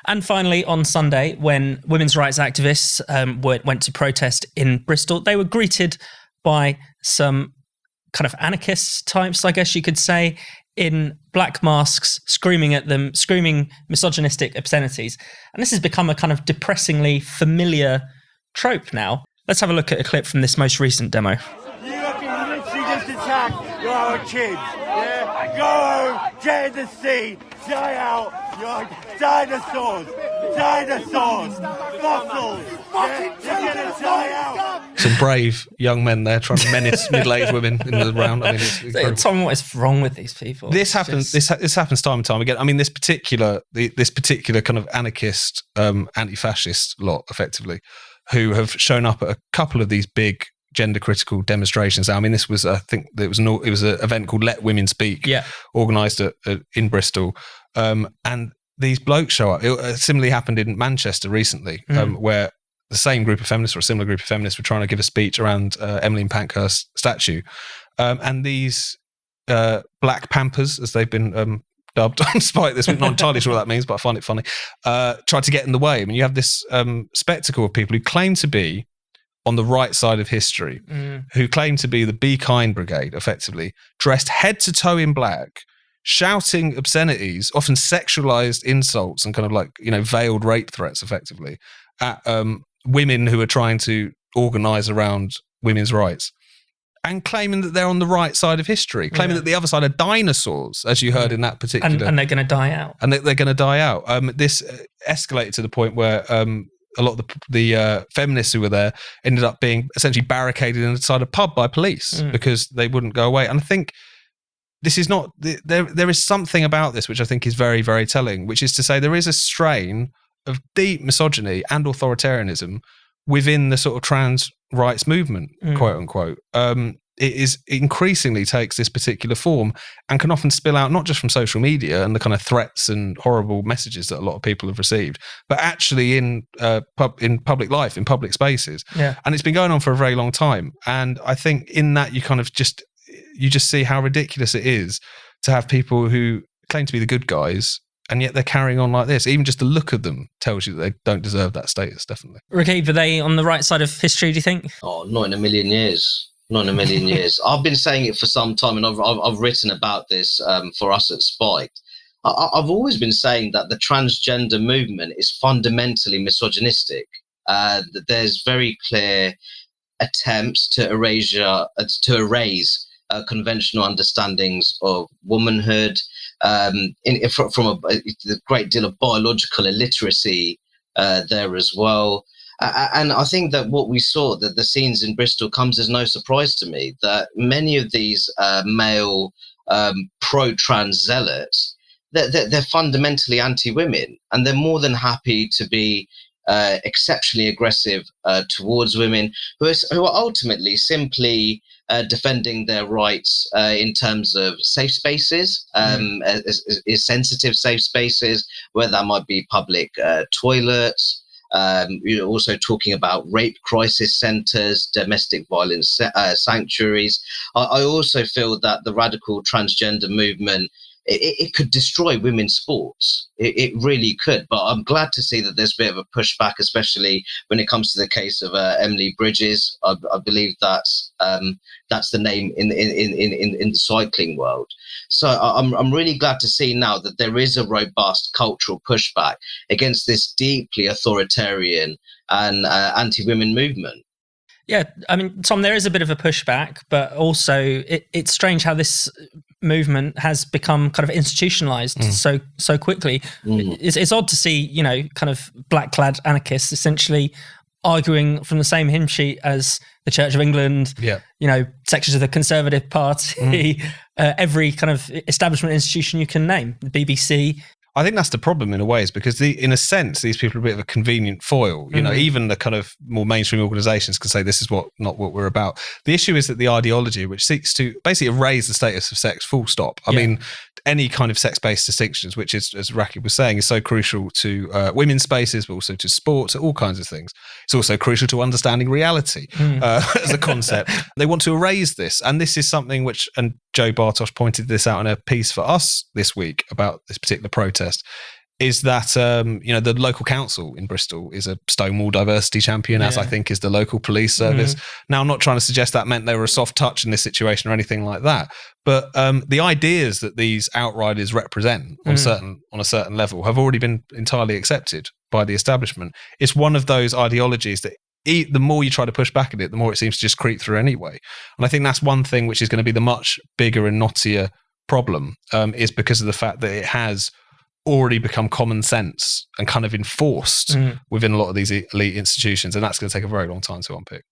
And finally, on Sunday, when women's rights activists went to protest in Bristol, they were greeted by some kind of anarchist types, I guess you could say, in black masks, screaming at them, screaming misogynistic obscenities. And this has become a kind of depressingly familiar trope now. Let's have a look at a clip from this most recent demo. You can literally just attack our kids, yeah? Go home, get in the sea, die out, you're dinosaurs, fossils, yeah? You're gonna die out. Some brave young men there trying to menace middle-aged women in the round. I mean, Tom, what is wrong with these people? This happens. This happens time and time again. I mean, this particular kind of anarchist, anti-fascist lot, effectively, who have shown up at a couple of these big gender-critical demonstrations. I mean, this was, I think, it was an event called "Let Women Speak," organised in Bristol, and these blokes show up. It similarly happened in Manchester recently, where the same group of feminists or a similar group of feminists were trying to give a speech around Emmeline Pankhurst's statue, and these Black Pampers, as they've been dubbed, despite this, not entirely sure what that means, but I find it funny, tried to get in the way. I mean, you have this spectacle of people who claim to be on the right side of history, who claim to be the Be Kind Brigade, effectively, dressed head to toe in black, shouting obscenities, often sexualized insults and kind of like, veiled rape threats, effectively, at women who are trying to organise around women's rights, and claiming that they're on the right side of history, claiming that the other side are dinosaurs, as you heard in that particular... And they're going to die out. And they're going to die out. This escalated to the point where a lot of the feminists who were there ended up being essentially barricaded inside a pub by police because they wouldn't go away. And I think this is not... There is something about this which I think is very, very telling, which is to say there is a strain of deep misogyny and authoritarianism within the sort of trans rights movement, quote unquote. It increasingly takes this particular form and can often spill out not just from social media and the kind of threats and horrible messages that a lot of people have received, but actually in public life, in public spaces. Yeah. And it's been going on for a very long time. And I think in that you just see how ridiculous it is to have people who claim to be the good guys, and yet they're carrying on like this. Even just the look of them tells you that they don't deserve that status, definitely. Rakib, are they on the right side of history, do you think? Oh, not in a million years. Not in a million years. I've been saying it for some time, and I've written about this for us at Spike. I've always been saying that the transgender movement is fundamentally misogynistic. There's very clear attempts to erase conventional understandings of womanhood, from a great deal of biological illiteracy there as well. And I think that what we saw, that the scenes in Bristol, comes as no surprise to me, that many of these male pro-trans zealots, they're fundamentally anti-women, and they're more than happy to be exceptionally aggressive towards women who are ultimately simply defending their rights in terms of safe spaces, sensitive safe spaces, where that might be public toilets. You're also talking about rape crisis centres, domestic violence sanctuaries. I also feel that the radical transgender movement, it could destroy women's sports. It really could. But I'm glad to see that there's a bit of a pushback, especially when it comes to the case of Emily Bridges. I believe that's the name in the cycling world. So I'm really glad to see now that there is a robust cultural pushback against this deeply authoritarian and anti-women movement. Yeah, I mean, Tom, there is a bit of a pushback, but also it's strange how this movement has become kind of institutionalized so quickly. It's odd to see, kind of black-clad anarchists essentially arguing from the same hymn sheet as the Church of England, sections of the Conservative Party, every kind of establishment institution you can name, the BBC. I think that's the problem in a way, is because in a sense, these people are a bit of a convenient foil. Even the kind of more mainstream organisations can say this is not what we're about. The issue is that the ideology, which seeks to basically erase the status of sex, full stop. I mean, any kind of sex-based distinctions, which is, as Rakib was saying, is so crucial to women's spaces, but also to sports, all kinds of things. It's also crucial to understanding reality as a concept. They want to erase this. And this is something which, and Joe Bartosh pointed this out in a piece for us this week about this particular protest. is that the local council in Bristol is a Stonewall diversity champion, as I think is the local police service. Now, I'm not trying to suggest that meant they were a soft touch in this situation or anything like that, but the ideas that these outriders represent on a certain level have already been entirely accepted by the establishment. It's one of those ideologies that the more you try to push back at it, the more it seems to just creep through anyway. And I think that's one thing which is going to be the much bigger and knottier problem, is because of the fact that it has already become common sense and kind of enforced within a lot of these elite institutions, and that's going to take a very long time to unpick.